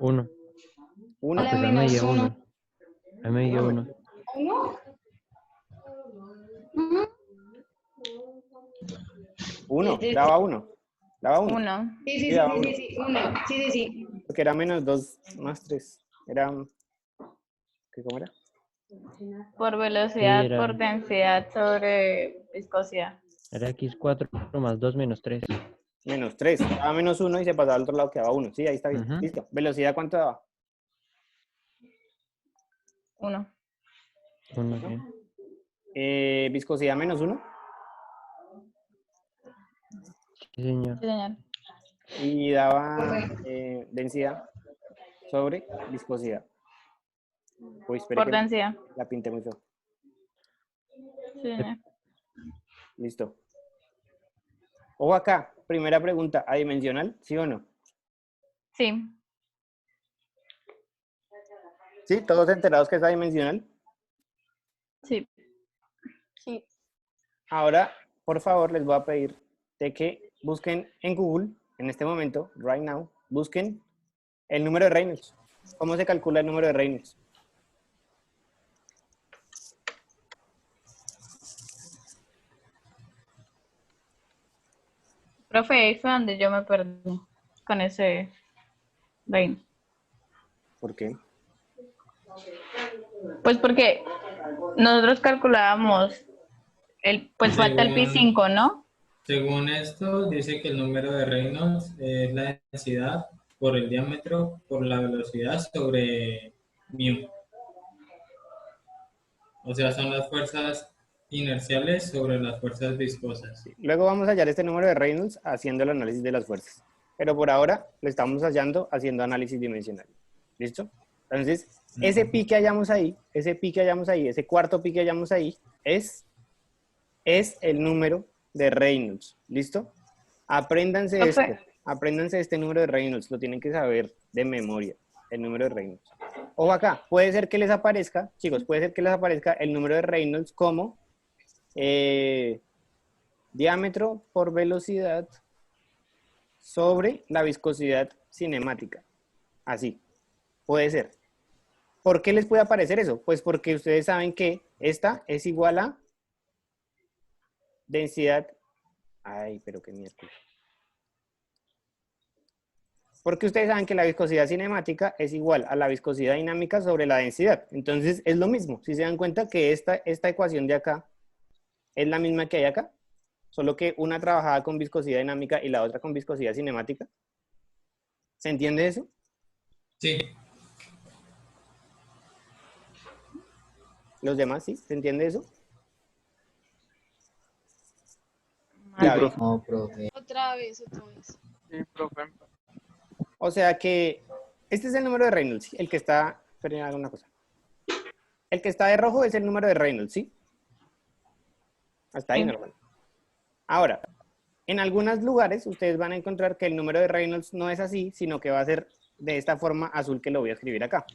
1. Uno. Pues ahí me dio 1. Ahí me dio 1. Uno. Sí, sí, Daba uno. Daba uno. 1. Sí, Sí, sí, daba sí, uno. sí, sí, uno. Sí, sí, sí. Porque era menos 2 más 3. Era... ¿Cómo era? Por Sí, velocidad, era por densidad sobre viscosidad. x4 más 2 menos 3. Menos 3. Daba menos 1 y se pasaba al otro lado, quedaba 1. Sí, ahí está bien. Ujú. Listo. ¿Velocidad cuánto daba? 1. 1, sí. Viscosidad menos 1. Sí, señor. Sí, señor. Y daba densidad sobre viscosidad. Uy, espere Por que densidad. la pinté muy feo. Sí, señor. Listo. Ojo acá, primera pregunta, ¿adimensional? ¿Sí o no? Sí. ¿Sí? ¿Todos enterados que es adimensional? Sí. Sí. Ahora, por favor, les voy a pedir de que busquen en Google, en este momento, right now, busquen el número de Reynolds. ¿Cómo se calcula el número de Reynolds? Profe, ahí fue donde yo me perdí con ese 20. ¿Por qué? Pues porque nosotros calculábamos, pues falta el pi Según, 5, ¿no? según esto, dice que el número de Reynolds es la densidad por el diámetro por la velocidad sobre mu. O sea, son las fuerzas inerciales sobre las fuerzas viscosas. Luego vamos a hallar este número de Reynolds haciendo el análisis de las fuerzas. Pero por ahora lo estamos hallando haciendo análisis dimensional. ¿Listo? Entonces, ese pi que hallamos ahí, ese cuarto pi que hallamos ahí, es el número de Reynolds. ¿Listo? Apréndanse esto. Profe, Apréndanse este número de Reynolds. Lo tienen que saber de memoria, el número de Reynolds. Ojo acá, puede ser que les aparezca, chicos, puede ser que les aparezca el número de Reynolds como diámetro por velocidad sobre la viscosidad cinemática. Así, puede ser. ¿Por qué les puede aparecer eso? Pues porque ustedes saben que esta es igual a densidad. Ay, pero qué mierda. Porque ustedes saben que la viscosidad cinemática es igual a la viscosidad dinámica sobre la densidad. Entonces es lo mismo. Si se dan cuenta que esta ecuación de acá es la misma que hay acá, solo que una trabajaba con viscosidad dinámica y la otra con viscosidad cinemática. ¿Se entiende eso? Sí, ¿Los demás sí? ¿Se entiende eso? Sí, David. profe. No, profe. Otra vez, otra vez. Sí, profe. O sea que este es el número de Reynolds, ¿sí? El que está, esperen, hago una cosa. El que está de rojo es el número de Reynolds, ¿sí? Hasta ahí sí. normal. Ahora, en algunos lugares ustedes van a encontrar que el número de Reynolds no es así, sino que va a ser de esta forma azul que lo voy a escribir acá.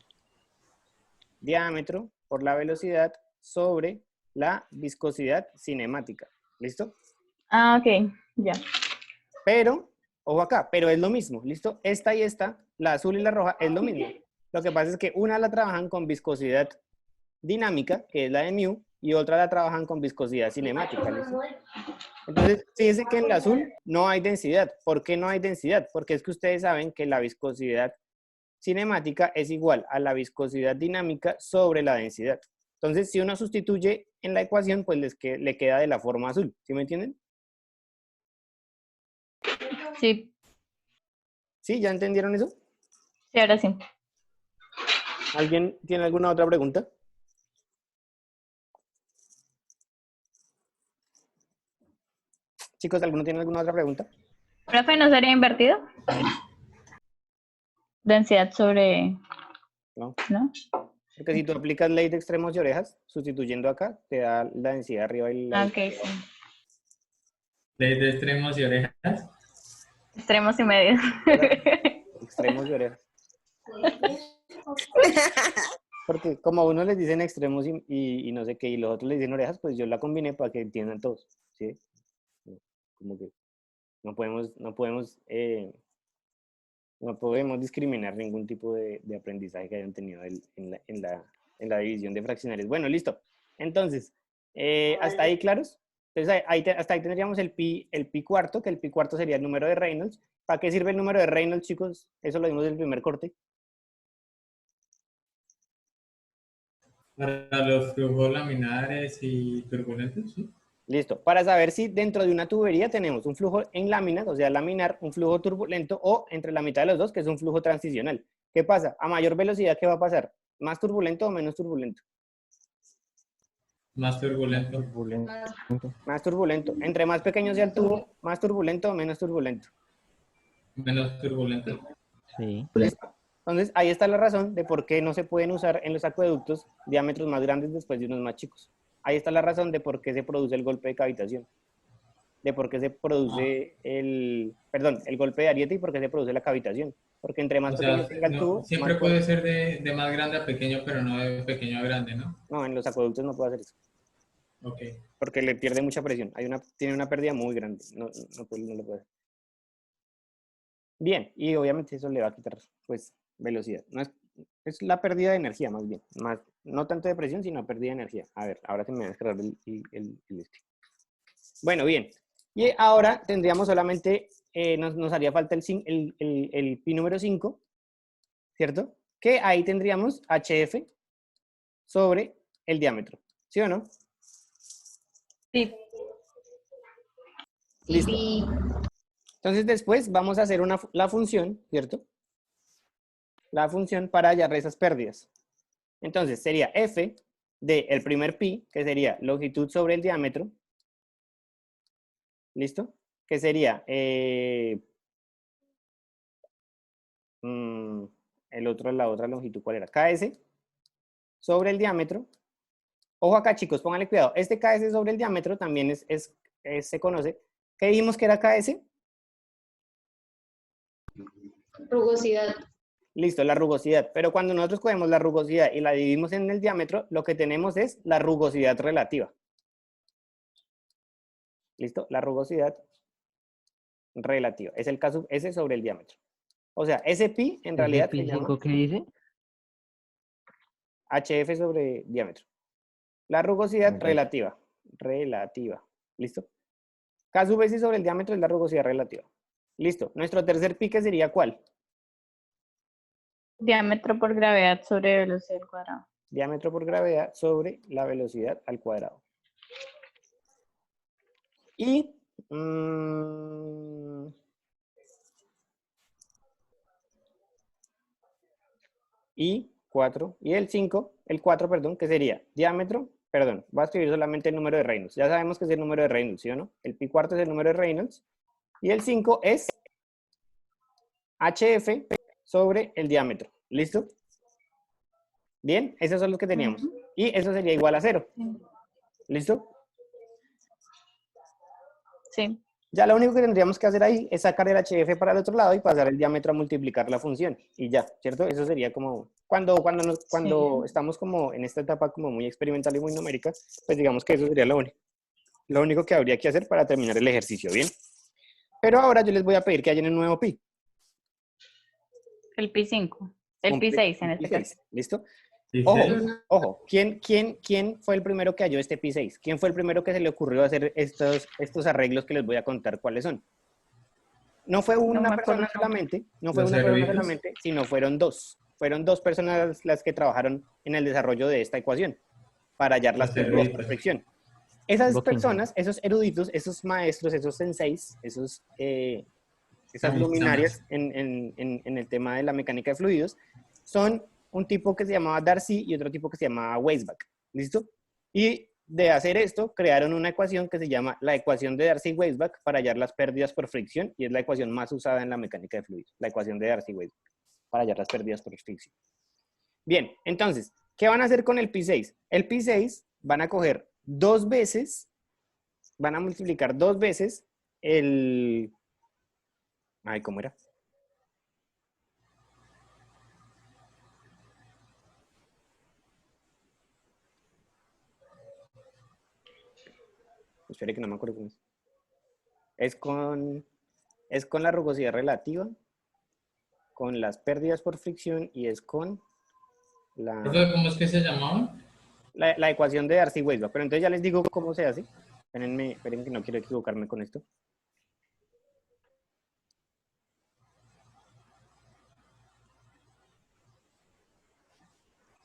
Diámetro por la velocidad sobre la viscosidad cinemática. ¿Listo? Ah, ok, ya. Pero, ojo acá, pero es lo mismo, ¿listo? Esta y esta, la azul y la roja, es lo mismo. Lo que pasa es que una la trabajan con viscosidad dinámica, que es la de mu, y otra la trabajan con viscosidad cinemática, ¿listo? Entonces, fíjense que en la azul no hay densidad. ¿Por qué no hay densidad? Porque es que ustedes saben que la viscosidad cinemática es igual a la viscosidad dinámica sobre la densidad. Entonces, si uno sustituye en la ecuación, pues le queda de la forma azul. ¿Sí me entienden? Sí, ¿Sí? ¿Ya entendieron eso? sí, ahora sí. ¿Alguien tiene alguna otra pregunta? Chicos, ¿alguno tiene alguna otra pregunta? Profe, ¿no sería invertido? Densidad sobre, No. ¿no? Porque si tú aplicas ley de extremos y orejas, sustituyendo acá, te da la densidad arriba y la Ah, ok, sí. ley de extremos y orejas. Extremos y medios. extremos y orejas. Porque como a uno les dicen extremos y no sé qué, y los otros les dicen orejas, pues yo la combiné para que entiendan todos, ¿sí? Como que no podemos No podemos discriminar ningún tipo de aprendizaje que hayan tenido en la división de fraccionarios. Bueno, listo. Entonces, ¿hasta ahí claros? Entonces, hasta ahí tendríamos el pi cuarto, que el pi cuarto sería el número de Reynolds. ¿Para qué sirve el número de Reynolds, chicos? Eso lo vimos en el primer corte. Para los flujos laminares y turbulentos, ¿sí? Listo. Para saber si dentro de una tubería tenemos un flujo en láminas, o sea, laminar, un flujo turbulento, o entre la mitad de los dos, que es un flujo transicional. ¿Qué pasa? A mayor velocidad, ¿qué va a pasar? ¿Más turbulento o menos turbulento? Más turbulento. Turbulento. Más turbulento. Entre más pequeño sea el tubo, ¿más turbulento o menos turbulento? Menos turbulento. Sí. ¿Listo? Entonces, ahí está la razón de por qué no se pueden usar en los acueductos diámetros más grandes después de unos más chicos. Ahí está la razón de por qué se produce el golpe de cavitación. De por qué se produce el golpe de ariete y por qué se produce la cavitación. Porque entre más O sea, pequeño tenga el tubo, siempre más puede ser de más grande a pequeño, pero no de pequeño a grande, ¿no? No, en los acueductos no puede hacer eso. Ok. Porque le pierde mucha presión. Tiene una pérdida muy grande. No lo puede hacer. Bien, y obviamente eso le va a quitar pues velocidad. No es la pérdida de energía más bien. No tanto de presión, sino pérdida de energía. A ver, ahora se me va a descargar el este. Bueno, bien. Y ahora tendríamos solamente, nos haría falta el pi número 5, ¿cierto? Que ahí tendríamos HF sobre el diámetro. ¿Sí o no? Sí. Listo. Sí. Entonces después vamos a hacer la función, ¿cierto? La función para hallar esas pérdidas. Entonces sería f del primer pi, que sería longitud sobre el diámetro. ¿Listo? Que sería la otra longitud, ¿cuál era? KS sobre el diámetro. Ojo acá, chicos, pónganle cuidado. Este KS sobre el diámetro también se conoce. ¿Qué dijimos que era KS? Rugosidad. Listo, la rugosidad. Pero cuando nosotros cogemos la rugosidad y la dividimos en el diámetro, lo que tenemos es la rugosidad relativa. ¿Listo? La rugosidad relativa. Es el caso S sobre el diámetro. O sea, ese pi en realidad ¿Ese se pi llama 5 qué dice? HF sobre diámetro. La rugosidad Ok. relativa. Relativa. ¿Listo? K sub S sobre el diámetro es la rugosidad relativa. Listo. Nuestro tercer pi, ¿qué sería cuál? Diámetro por gravedad sobre velocidad al cuadrado. Diámetro por gravedad sobre la velocidad al cuadrado. Y y 4, y el 4, perdón, que sería diámetro, perdón, voy a escribir solamente el número de Reynolds. Ya sabemos que es el número de Reynolds, ¿sí o no? El pi cuarto es el número de Reynolds. Y el 5 es HF sobre el diámetro. ¿Listo? Bien, esos son los que teníamos. Y eso sería igual a 0. ¿Listo? Sí. Ya lo único que tendríamos que hacer ahí es sacar el HF para el otro lado y pasar el diámetro a multiplicar la función. Y ya, ¿cierto? Eso sería como, cuando estamos como en esta etapa como muy experimental y muy numérica, pues digamos que eso sería lo único que habría que hacer para terminar el ejercicio, ¿bien? Pero ahora yo les voy a pedir que hallen un nuevo pi. El pi 5. El pi 6 en este caso. ¿Listo? ¿Sí? Ojo, ¿quién fue el primero que halló este pi 6? ¿Quién fue el primero que se le ocurrió hacer estos arreglos que les voy a contar cuáles son? No fue una persona solamente, sino fueron dos. Fueron dos personas las que trabajaron en el desarrollo de esta ecuación para hallar las pérdidas por fricción. Esas personas, esos eruditos, esos maestros, esos senseis, esas luminarias en el tema de la mecánica de fluidos, son un tipo que se llamaba Darcy y otro tipo que se llamaba Weisbach. ¿Listo? Y de hacer esto, crearon una ecuación que se llama la ecuación de Darcy-Weisbach para hallar las pérdidas por fricción, y es la ecuación más usada en la mecánica de fluidos, la ecuación de Darcy-Weisbach, para hallar las pérdidas por fricción. Bien, entonces, ¿qué van a hacer con el pi 6? El pi 6 van a coger van a multiplicar 2 veces el... Ay, ¿cómo era? Espere que no me acuerdo cómo es. Es con la rugosidad relativa. con las pérdidas por fricción y es con Profe, ¿cómo es que se llamaban? la ecuación de Darcy-Weisbach. Pero entonces ya les digo cómo se hace. Esperen que no quiero equivocarme con esto.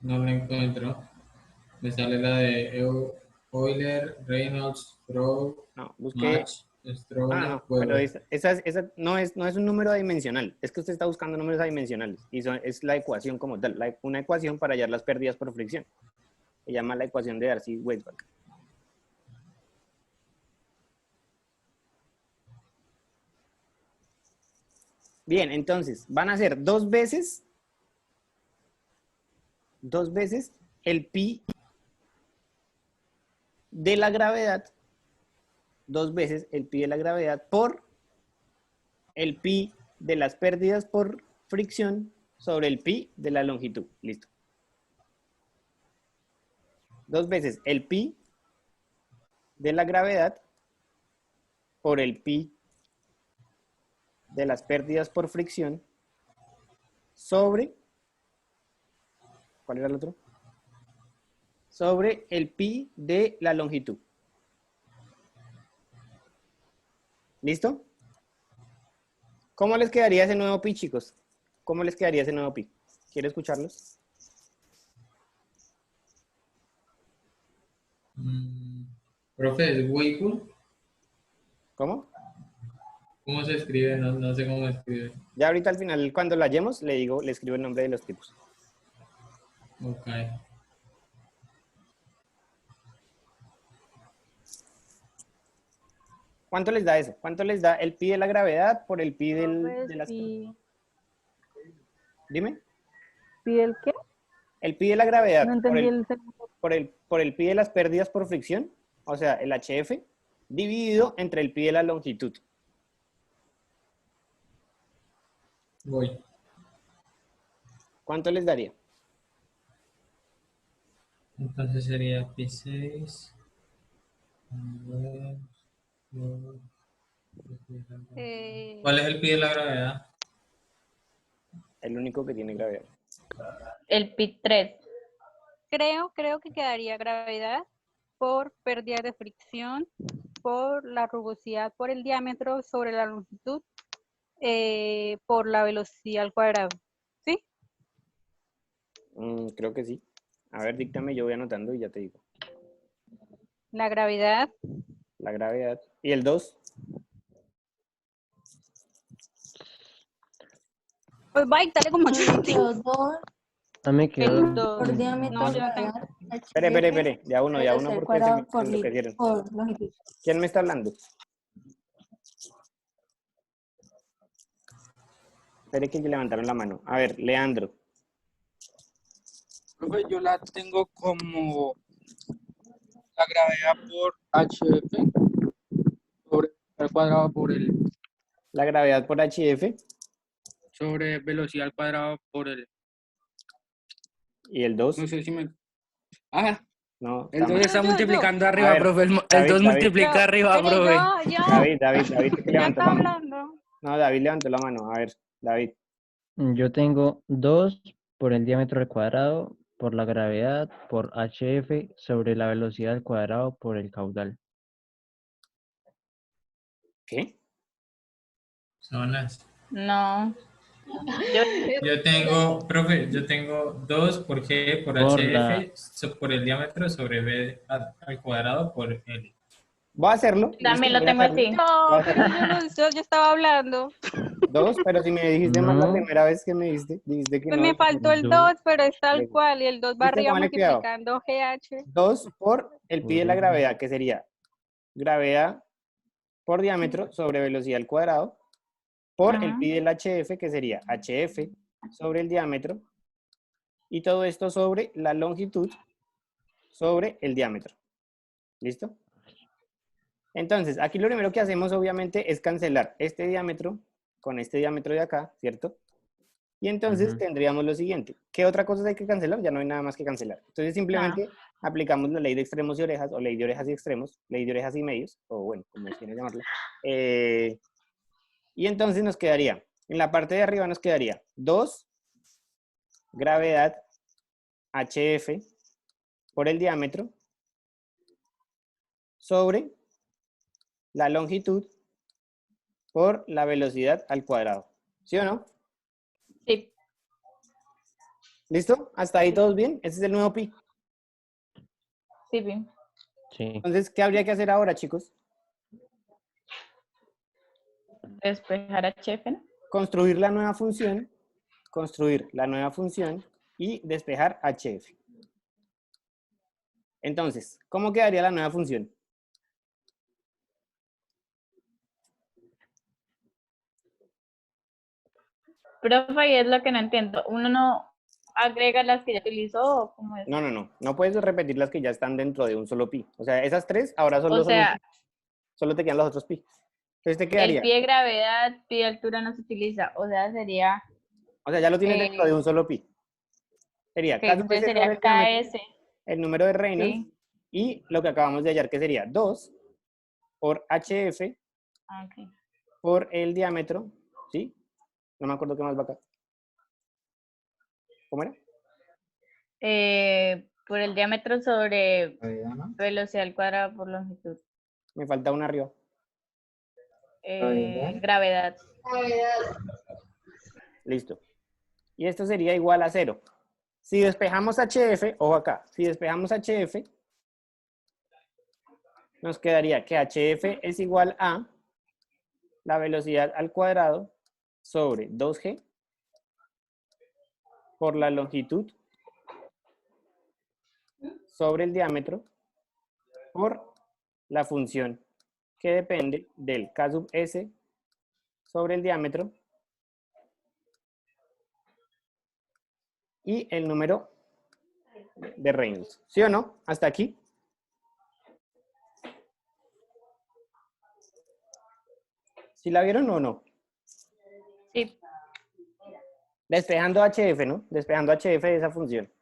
No la encuentro. Me sale la de Euler, Reynolds, Stroh, No, busqué. Match, Stroh, No, pero Weber. esa no es un número adimensional. Es que usted está buscando números adimensionales. Y es la ecuación como tal. Una ecuación para hallar las pérdidas por fricción. Se llama la ecuación de Darcy-Weisbach. Bien, entonces, van a ser dos veces el pi de la gravedad, dos veces el pi de la gravedad por el pi de las pérdidas por fricción sobre el pi de la longitud. Listo. Dos veces el pi de la gravedad por el pi de las pérdidas por fricción sobre, ¿cuál era el otro? Sobre el pi de la longitud. ¿Listo? ¿Cómo les quedaría ese nuevo pi, chicos? ¿Cómo les quedaría ese nuevo pi? ¿Quiero escucharlos? Profe, ¿es Weibull? ¿Cómo? ¿Cómo se escribe? No sé cómo se escribe. Ya ahorita al final, cuando la hallemos, le escribo el nombre de los tipos. Ok. ¿Cuánto les da eso? ¿Cuánto les da el pi de la gravedad por el pi de las... Dime. ¿Pi el qué? El pi de la gravedad No entendí el segundo. por el pi de las pérdidas por fricción, o sea, el HF, dividido entre el pi de la longitud. Voy. ¿Cuánto les daría? Entonces sería pi 6. ¿Cuál es el pi de la gravedad? El único que tiene gravedad. El pi 3. Creo que quedaría gravedad por pérdida de fricción, por la rugosidad, por el diámetro sobre la longitud, por la velocidad al cuadrado. ¿Sí? Creo que sí. A ver, díctame, yo voy anotando y ya te digo. La gravedad, La gravedad. ¿Y el 2? pues va a dictarle como yo no tengo. Los dos Ah, me quedó. El 2. por diámetro No, de yo no la tengo. gravedad, Espere. Ya uno porque cuadrado se me enloquecieron. por longitud. ¿Quién me está hablando? Espere que levantaron la mano. A ver, Leandro. Profe, yo la tengo como la gravedad por HF sobre al cuadrado por el La gravedad por HF sobre velocidad al cuadrado por el. y el 2. No sé si me. No, El 2 está Yo. multiplicando A arriba, ver, profe. El David, 2 David. multiplica arriba, Oye, profe. David, que ya levantó está la mano. hablando. No, David levantó la mano. A ver, David. Yo tengo 2 por el diámetro al cuadrado, por la gravedad, por HF, sobre la velocidad al cuadrado, por el caudal. ¿Qué? Zonas. No. Yo tengo, profe, yo tengo 2 por G por Por HF por el diámetro sobre B al cuadrado por L. Voy a hacerlo. También listo, lo voy a tengo hacerlo. así. No, pero yo estaba hablando. 2, pero si me dijiste mal la No. primera vez que me dijiste que Pues no. me faltó el 2, pero es tal cual. Y el 2 va ¿Viste? arriba Póngale cuidado. multiplicando GH. 2 por el pi de la gravedad, que sería gravedad por diámetro sobre velocidad al cuadrado, por el pi del HF, que sería HF sobre el diámetro, y todo esto sobre la longitud sobre el diámetro. ¿Listo? Entonces, aquí lo primero que hacemos, obviamente, es cancelar este diámetro con este diámetro de acá, ¿cierto? Y entonces tendríamos lo siguiente. ¿Qué otra cosa hay que cancelar? Ya no hay nada más que cancelar. Entonces, simplemente aplicamos la ley de extremos y orejas, o ley de orejas y extremos, ley de orejas y medios, o bueno, como quieran llamarla. Y entonces nos quedaría En la parte de arriba nos quedaría 2 gravedad HF por el diámetro sobre la longitud por la velocidad al cuadrado. ¿Sí o no? Sí. ¿Listo? ¿Hasta ahí todos bien? Ese es el nuevo pi. Sí, bien. Sí. Entonces, ¿qué habría que hacer ahora, chicos? Despejar HF, ¿no? Construir la nueva función y despejar HF. Entonces, ¿cómo quedaría la nueva función? Profe, y es lo que no entiendo. Uno no agrega las que ya utilizó o cómo es. No puedes repetir las que ya están dentro de un solo pi. O sea, esas 3 ahora solo O son un sea, pi. Solo te quedan los otros pi. Entonces te el quedaría, pi de gravedad, pi de altura no se utiliza. O sea, sería, o sea, ya lo tienes dentro de un solo pi. Sería que K sub entonces S sobre sería el diámetro, KS. el número de Reynolds, Sí. y lo que acabamos de hallar, que sería 2 por HF Ah, ok. por el diámetro, ¿sí? No me acuerdo qué más va acá. ¿Cómo era? Por el diámetro sobre velocidad al cuadrado por longitud. Me falta una arriba. Gravedad. Listo. Y esto sería igual a 0. Si despejamos HF, ojo acá, si despejamos HF, nos quedaría que HF es igual a la velocidad al cuadrado sobre 2G por la longitud sobre el diámetro por la función que depende del K sub S sobre el diámetro y el número de Reynolds. ¿Sí o no? ¿Hasta aquí? ¿Sí la vieron o no? Sí. Despejando HF, ¿no? Despejando HF de esa función.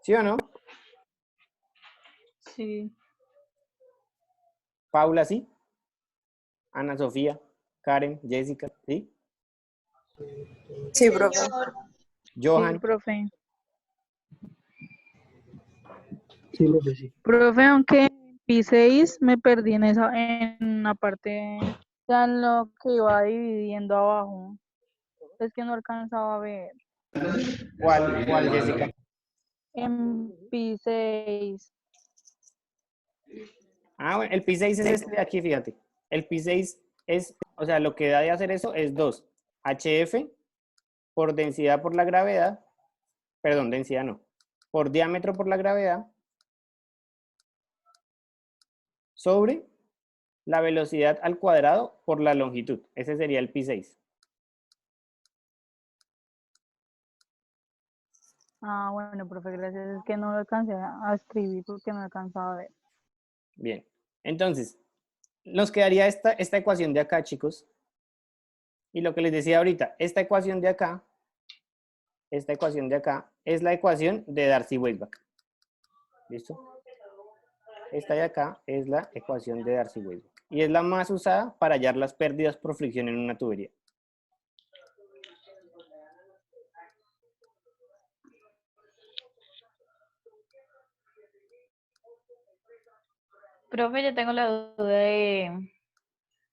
¿Sí o no? Sí. Paula, ¿sí? Ana Sofía, Karen, Jessica, ¿sí? Sí, profe. Johan, profe. Sí, profe, sí. Profe, aunque en pi 6 me perdí en la parte, o sea, en lo que iba dividiendo abajo. Es que no alcanzaba a ver. ¿cuál, Jessica? En pi 6. Ah, bueno, el Pi6 es este de aquí, fíjate. El Pi6 es, o sea, lo que da de hacer eso es 2 HF por densidad por la gravedad, perdón, densidad no, por diámetro por la gravedad sobre la velocidad al cuadrado por la longitud. Ese sería el Pi6. Ah, bueno, profe, gracias. Es que no lo alcancé a escribir porque no alcanzaba a ver. Bien, entonces, nos quedaría esta ecuación de acá, chicos. Y lo que les decía ahorita, esta ecuación de acá es la ecuación de Darcy-Weisbach. ¿Listo? Esta de acá es la ecuación de Darcy-Weisbach. Y es la más usada para hallar las pérdidas por fricción en una tubería. Profe, yo tengo la duda de,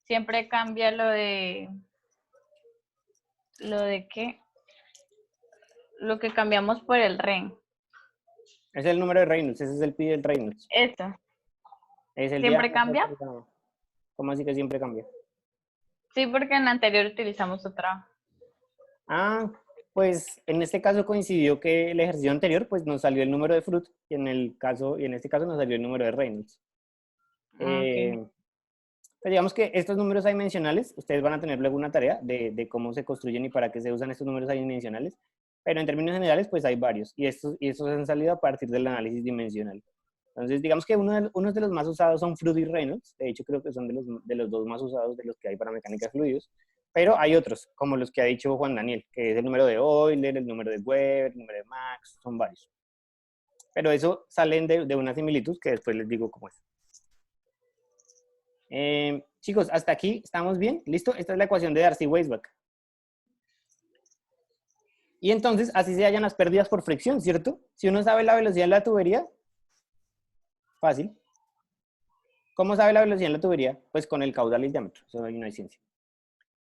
siempre cambia lo de qué, lo que cambiamos por el REN. Es el número de Reynolds, ese es el pi del Reynolds. Esto, Es el ¿siempre diámetro cambia? por la- ¿Cómo así que siempre cambia? Sí, porque en la anterior utilizamos otra. Ah, pues en este caso coincidió que el ejercicio anterior pues nos salió el número de Fruit y en este caso nos salió el número de Reynolds. Ah, ok. Pues digamos que estos números adimensionales, ustedes van a tener luego una tarea de cómo se construyen y para qué se usan estos números adimensionales, pero en términos generales pues hay varios y estos han salido a partir del análisis dimensional. Entonces digamos que unos de los más usados son Fruit y Reynolds, de hecho creo que son de los dos más usados de los que hay para mecánica de fluidos, pero hay otros, como los que ha dicho Juan Daniel, que es el número de Euler, el número de Weber, el número de Max, son varios. Pero eso salen de una similitud que después les digo cómo es. Chicos, hasta aquí, ¿estamos bien? ¿Listo? Esta es la ecuación de Darcy-Weisbach. Y entonces, así se hallan las pérdidas por fricción, ¿cierto? Si uno sabe la velocidad en la tubería, fácil. ¿Cómo sabe la velocidad en la tubería? Pues con el caudal y el diámetro, eso ahí no hay ciencia.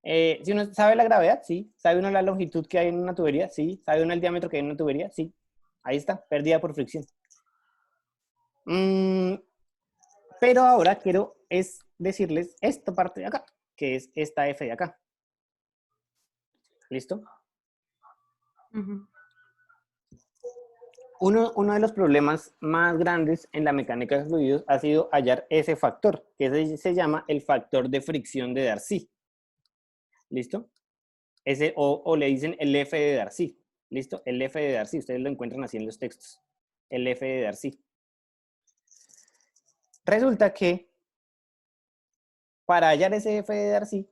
Si uno sabe la gravedad, sí. ¿Sabe uno la longitud que hay en una tubería? Sí. ¿Sabe uno el diámetro que hay en una tubería? Sí. Ahí está, pérdida por fricción. Pero ahora quiero decirles esta parte de acá, que es esta F de acá. ¿Listo? Uno de los problemas más grandes en la mecánica de fluidos ha sido hallar ese factor, que se llama el factor de fricción de Darcy. ¿Listo? O le dicen el F de Darcy. ¿Listo? El F de Darcy. Ustedes lo encuentran así en los textos. El F de Darcy. Resulta que para hallar ese F de Darcy,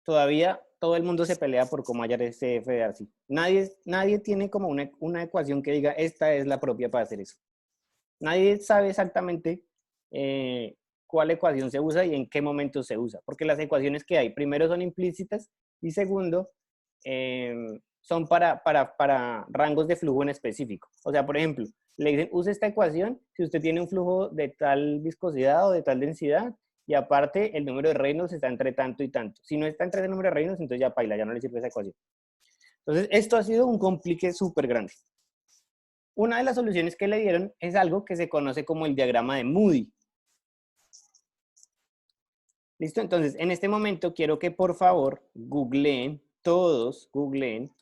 todavía todo el mundo se pelea por cómo hallar ese F de Darcy. Nadie tiene como una ecuación que diga, esta es la propia para hacer eso. Nadie sabe exactamente cuál ecuación se usa y en qué momento se usa, porque las ecuaciones que hay, primero son implícitas y segundo, son para rangos de flujo en específico. O sea, por ejemplo, le dicen, use esta ecuación si usted tiene un flujo de tal viscosidad o de tal densidad, y aparte el número de Reynolds está entre tanto y tanto. Si no está entre ese número de Reynolds, entonces ya paila, ya no le sirve esa ecuación. Entonces, esto ha sido un complique súper grande. Una de las soluciones que le dieron es algo que se conoce como el diagrama de Moody. ¿Listo? Entonces, en este momento quiero que por favor googleen, todos googleen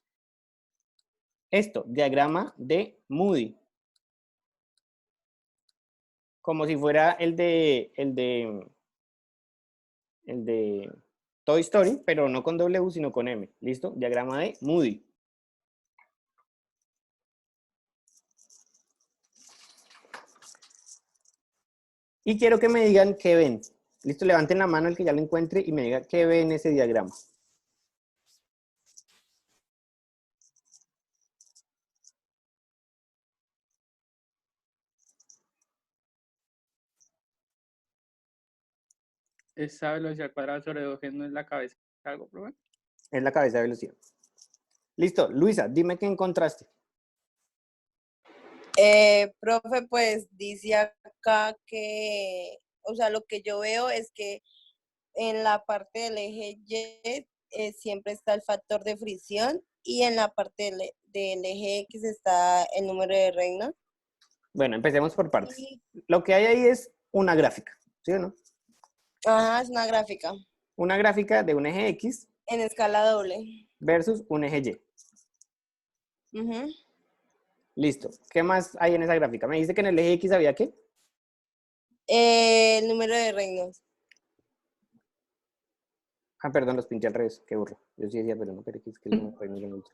esto, diagrama de Moody. Como si fuera el de Toy Story, pero no con W, sino con M. ¿Listo? Diagrama de Moody. Y quiero que me digan qué ven. ¿Listo? Levanten la mano el que ya lo encuentre y me diga qué ve en ese diagrama. Esa velocidad cuadrada sobre 2G no es la cabeza. ¿Algo, profe? Es la cabeza de velocidad. Listo. Luisa, dime qué encontraste. Profe, pues dice acá que, o sea, lo que yo veo es que en la parte del eje Y siempre está el factor de fricción y en la parte del eje X está el número de Reynolds. Bueno, empecemos por partes. Lo que hay ahí es una gráfica, ¿sí o no? Ajá, es una gráfica. Una gráfica de un eje X. En escala doble. Versus un eje Y. Listo. ¿Qué más hay en esa gráfica? ¿Me dice que en el eje X había qué? El número de Reynolds. Ah, perdón, los pinché al revés. Qué burro. Yo sí decía, pero no, pero X que el número de Reynolds.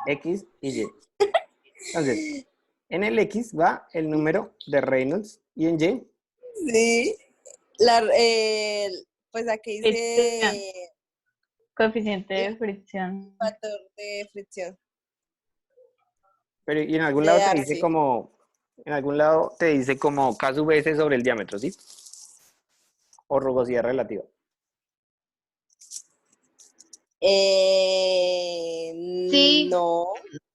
X y Y. Entonces, en el X va el número de Reynolds y en Y. Sí. Pues aquí dice coeficiente de fricción. Factor de fricción. Pero y en algún lado te dice como, K sub S sobre el diámetro, ¿sí? O rugosidad relativa. Sí. No.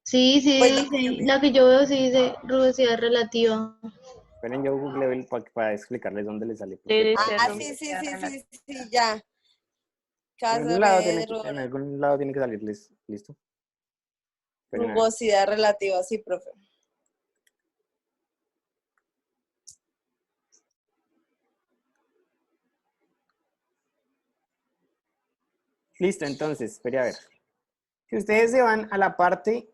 Sí, Pues dice, la que yo veo sí dice rugosidad relativa. Esperen, yo googleo para explicarles dónde le sale. Sí, sí, ya. En algún lado tiene que salirles, ¿listo? Pero rugosidad relativa, sí, profe. Listo, entonces, espere a ver. Si ustedes se van a la parte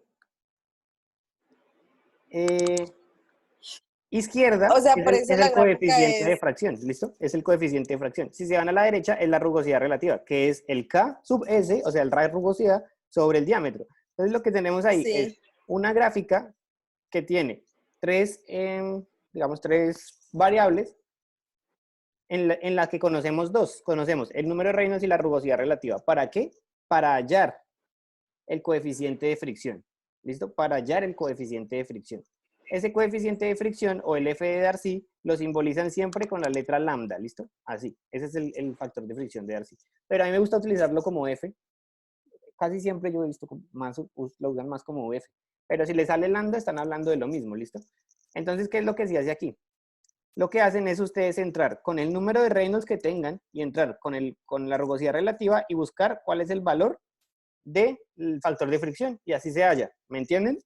izquierda, o sea, por es el coeficiente de fracción, ¿listo? Es el coeficiente de fracción. Si se van a la derecha, es la rugosidad relativa, que es el K sub S, o sea, el radio de rugosidad, sobre el diámetro. Entonces, lo que tenemos ahí es una gráfica que tiene tres variables en la que conocemos dos. Conocemos el número de Reynolds y la rugosidad relativa. ¿Para qué? Para hallar el coeficiente de fricción. ¿Listo? Para hallar el coeficiente de fricción. ese coeficiente de fricción o el F de Darcy lo simbolizan siempre con la letra lambda, ¿listo? Así, ese es el factor de fricción de Darcy. Pero a mí me gusta utilizarlo como F. Casi siempre yo he visto más, lo usan más como F. Pero si le sale lambda, están hablando de lo mismo, ¿listo? Entonces, ¿qué es lo que se hace aquí? Lo que hacen es ustedes entrar con el número de Reynolds que tengan y entrar con la rugosidad relativa y buscar cuál es el valor del factor de fricción y así se halla. ¿Me entienden?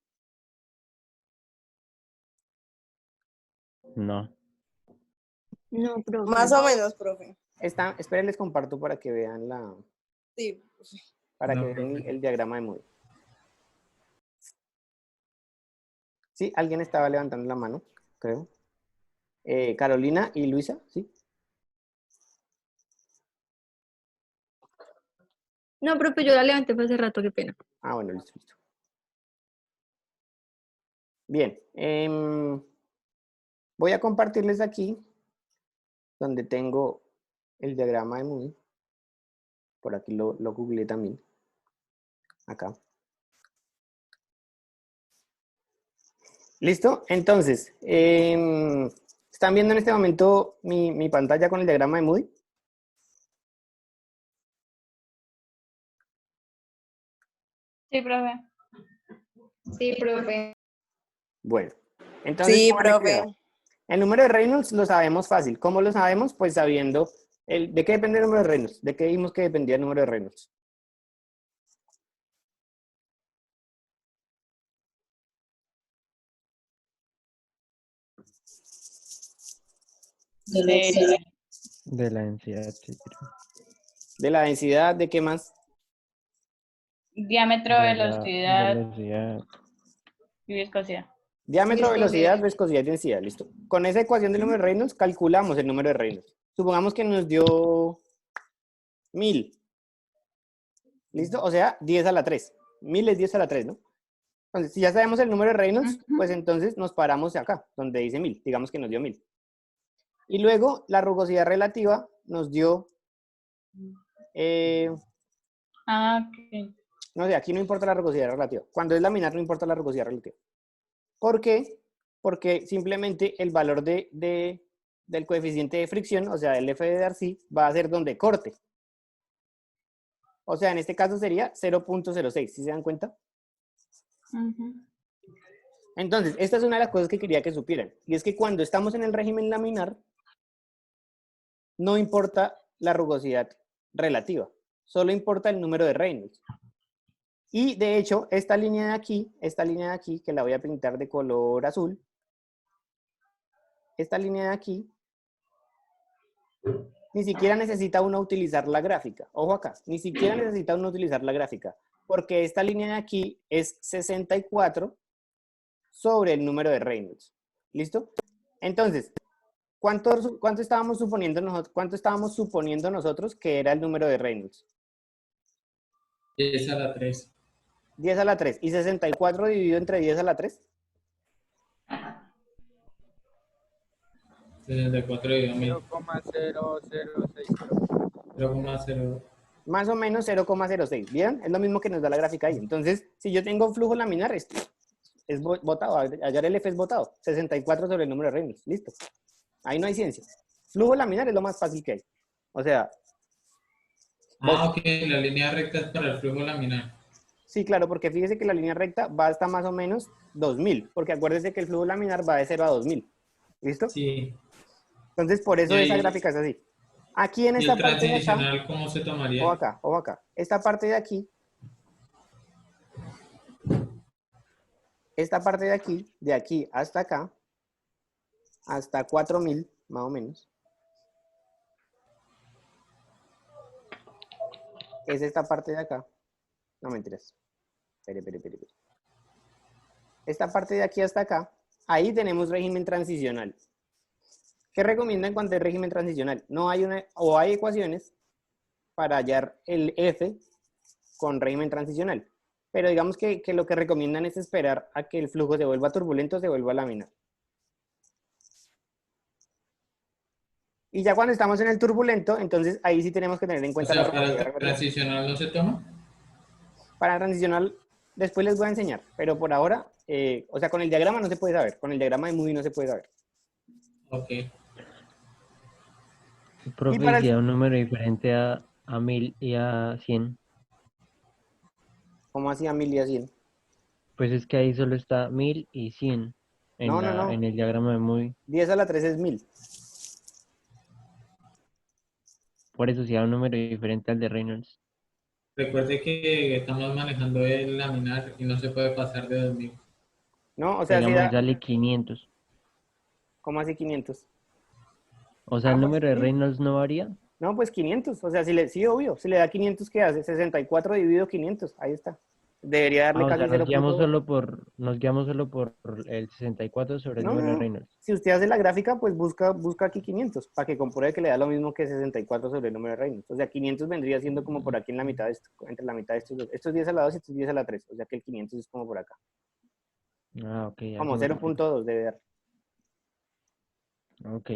No. No, profe. Más o menos, profe. Esperen, les comparto para que vean Sí. para No, que vean profe. el diagrama de Moody. Sí, alguien estaba levantando la mano, creo. Carolina y Luisa, ¿sí? No, profe, yo la levanté hace rato, qué pena. Ah, bueno, listo, listo. Bien. Voy a compartirles aquí donde tengo el diagrama de Moody. Por aquí lo googleé también. Acá. ¿Listo? Entonces, ¿están viendo en este momento mi pantalla con el diagrama de Moody? Sí, profe. Sí, profe. Bueno, entonces, Sí, pónganle profe. cuidado. El número de Reynolds lo sabemos fácil. ¿Cómo lo sabemos? Pues sabiendo ¿de qué depende el número de Reynolds? ¿De qué vimos que dependía el número de Reynolds? De la densidad, sí. De la densidad, ¿de qué más? Diámetro, De la velocidad velocidad. y viscosidad. Diámetro, Viscosidad. velocidad, viscosidad y densidad. Listo. Con esa ecuación del número de Reynolds calculamos el número de Reynolds. Supongamos que nos dio 1000. ¿Listo? O sea, 10 a la 3. 1000 es 10 a la 3, ¿no? Entonces, si ya sabemos el número de Reynolds, pues entonces nos paramos acá, donde dice 1000. Digamos que nos dio 1000. Y luego la rugosidad relativa nos dio... Ok. no sé, aquí no importa la rugosidad relativa. Cuando es laminar no importa la rugosidad relativa. ¿Por qué? Porque simplemente el valor del coeficiente de fricción, o sea, el F de Darcy, va a ser donde corte. O sea, en este caso sería 0.06, ¿sí se dan cuenta? Entonces, esta es una de las cosas que quería que supieran. Y es que cuando estamos en el régimen laminar, no importa la rugosidad relativa, solo importa el número de Reynolds. Y de hecho, esta línea de aquí, que la voy a pintar de color azul, esta línea de aquí, ni siquiera necesita uno utilizar la gráfica. Ojo acá, ni siquiera necesita uno utilizar la gráfica, porque esta línea de aquí es 64 sobre el número de Reynolds. ¿Listo? Entonces, ¿cuánto estábamos suponiendo nosotros que era el número de Reynolds? 10 a la 3. 10 a la 3. ¿Y 64 dividido entre 10 a la 3? 64 dividido 1000. 0,0060. 0,0. Más o menos 0,06. ¿Vieron? Es lo mismo que nos da la gráfica ahí. Entonces, si yo tengo un flujo laminar, es botado. Hallar el F es botado. 64 sobre el número de Reynolds. Listo. Ahí no hay ciencia. Flujo laminar es lo más fácil que hay. O sea... Ok. La línea recta es para el flujo laminar. Sí, claro, porque fíjese que la línea recta va hasta más o menos 2000. Porque acuérdese que el flujo laminar va de 0 a 2000. ¿Listo? Sí. Entonces, por eso esa gráfica es así. Aquí en ¿Y esta el parte de acá... transicional cómo se tomaría? O acá. Esta parte de aquí... Esta parte de aquí hasta acá, hasta 4000, más o menos, es esta parte de acá. No mentiras. Espere. Esta parte de aquí hasta acá, ahí tenemos régimen transicional. ¿Qué recomiendo en cuanto al régimen transicional? No hay hay ecuaciones para hallar el F con régimen transicional. Pero digamos que lo que recomiendan es esperar a que el flujo se vuelva turbulento, se vuelva laminar. Y ya cuando estamos en el turbulento, entonces ahí sí tenemos que tener en cuenta la para rugosidad el transicional no se toma. Para transicional, después les voy a enseñar, pero por ahora o sea, con el diagrama no se puede saber, con el diagrama de Moody no se puede saber. Ok. Profe, para si el- da un número diferente a 1000 y a 100, ¿Cómo hacía 1000 y a 100? pues es que ahí solo está 1000 y 100 No, no, no. en el diagrama de Moody. 10 a la 3 es 1000. Por eso si da un número diferente al de Reynolds. Recuerde que estamos manejando el laminar y no se puede pasar de 2000. ¿No? O sea, si Digamos, da, dale 500. ¿cómo así 500? O sea, Ah, el pues número de sí. Reynolds no varía. No, pues 500. O sea, sí, obvio. Si le da 500, ¿qué hace? 64 dividido 500. Ahí está. Debería darle Ah, o sea, casi 0.2. nos guiamos solo por el 64 sobre el No, no, número de no. Reynolds. Si usted hace la gráfica, pues busca aquí 500 para que compruebe que le da lo mismo que 64 sobre el número de Reynolds. O sea, 500 vendría siendo como por aquí en la mitad de esto, entre la mitad de estos dos. Estos 10 a la 2 y estos 10 a la 3. O sea que el 500 es como por acá. Ah, ok, ya Como se me explica. 0.2 debe dar, Ok.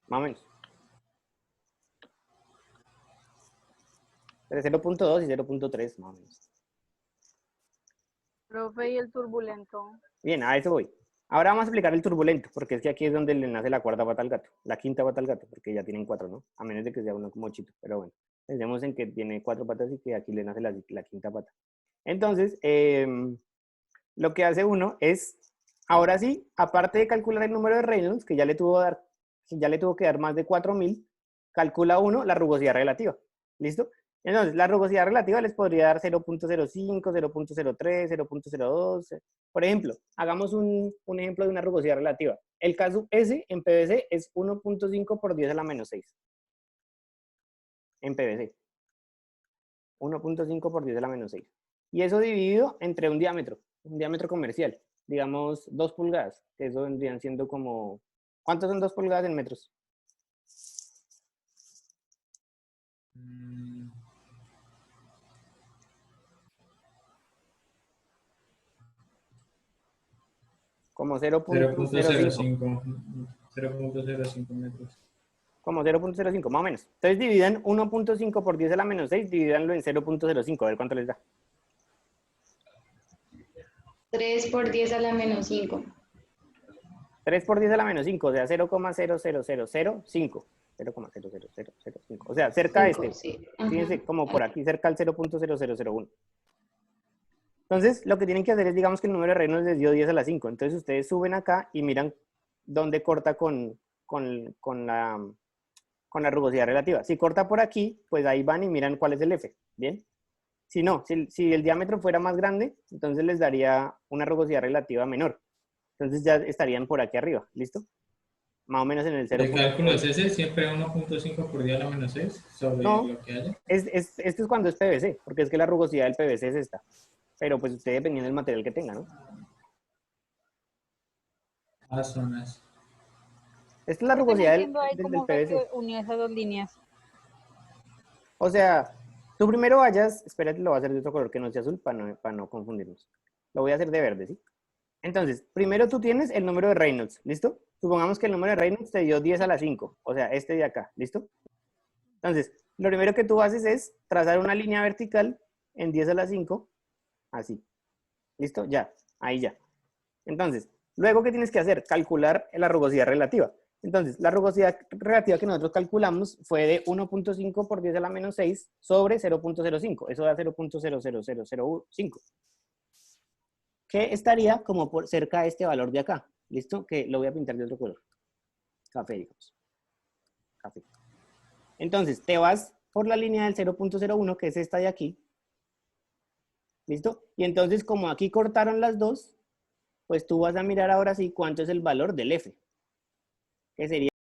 más o menos. Entre 0.2 y 0.3, más o menos. Profe, y el turbulento. Bien, a eso voy. Ahora vamos a explicar el turbulento, porque es que aquí es donde le nace la cuarta pata al gato, la quinta pata al gato, porque ya tienen 4, ¿no? A menos de que sea uno como chito, pero bueno. Pensemos en que tiene 4 patas y que aquí le nace la quinta pata. Entonces, lo que hace uno es, ahora sí, aparte de calcular el número de Reynolds, que ya le tuvo que dar más de 4000, calcula uno la rugosidad relativa. ¿Listo? Entonces, la rugosidad relativa les podría dar 0.05, 0.03, 0.02. Por ejemplo, hagamos un ejemplo de una rugosidad relativa. El caso S en PVC es 1.5 por 10 a la menos 6. En PVC. 1.5 por 10 a la menos 6. Y eso dividido entre un diámetro comercial. Digamos 2 pulgadas. Que eso vendrían siendo como... ¿Cuántos son 2 pulgadas en metros? Como 0.05. 0.05 metros. Como 0.05, más o menos. Entonces dividan 1.5 por 10 a la menos 6, divídanlo en 0.05, a ver cuánto les da. 3 por 10 a la menos 5. 3 por 10 a la menos 5, o sea, 0,00005. 0,00005. O sea, cerca de este. Sí. Fíjense, como por aquí, cerca al 0.0001. Entonces, lo que tienen que hacer es, digamos que el número de Reynolds les dio 10 a la 5. Entonces, ustedes suben acá y miran dónde corta con la rugosidad relativa. Si corta por aquí, pues ahí van y miran cuál es el F. ¿Bien? Si no, si el diámetro fuera más grande, entonces les daría una rugosidad relativa menor. Entonces ya estarían por aquí arriba. ¿Listo? Más o menos en el 0. El cálculo es ese, siempre 1.5 por 10 a la menos 6 sobre No, lo que haya. esto es cuando es PVC, porque es que la rugosidad del PVC es esta. Pero pues usted dependiendo del material que tenga, ¿no? Zonas. Esta es la Es que no rugosidad entiendo ahí del cómo fue PVC. que unió esas dos líneas. O sea, tú primero vayas, espérate, lo voy a hacer de otro color que no sea azul para no confundirnos. Lo voy a hacer de verde, ¿sí? Entonces, primero tú tienes el número de Reynolds, ¿listo? Supongamos que el número de Reynolds te dio 10 a la 5, o sea, este de acá, ¿listo? Entonces, lo primero que tú haces es trazar una línea vertical en 10 a la 5, así. ¿Listo? Ya, ahí ya. Entonces, luego, ¿qué tienes que hacer? Calcular la rugosidad relativa. Entonces, la rugosidad relativa que nosotros calculamos fue de 1.5 por 10 a la menos 6 sobre 0.05. Eso da 0.00005. Que estaría como por cerca de este valor de acá. ¿Listo? Que lo voy a pintar de otro color. Café, digamos. Café. Entonces, te vas por la línea del 0.01, que es esta de aquí. ¿Listo? Y entonces, como aquí cortaron las dos, pues tú vas a mirar ahora sí cuánto es el valor del F. Que sería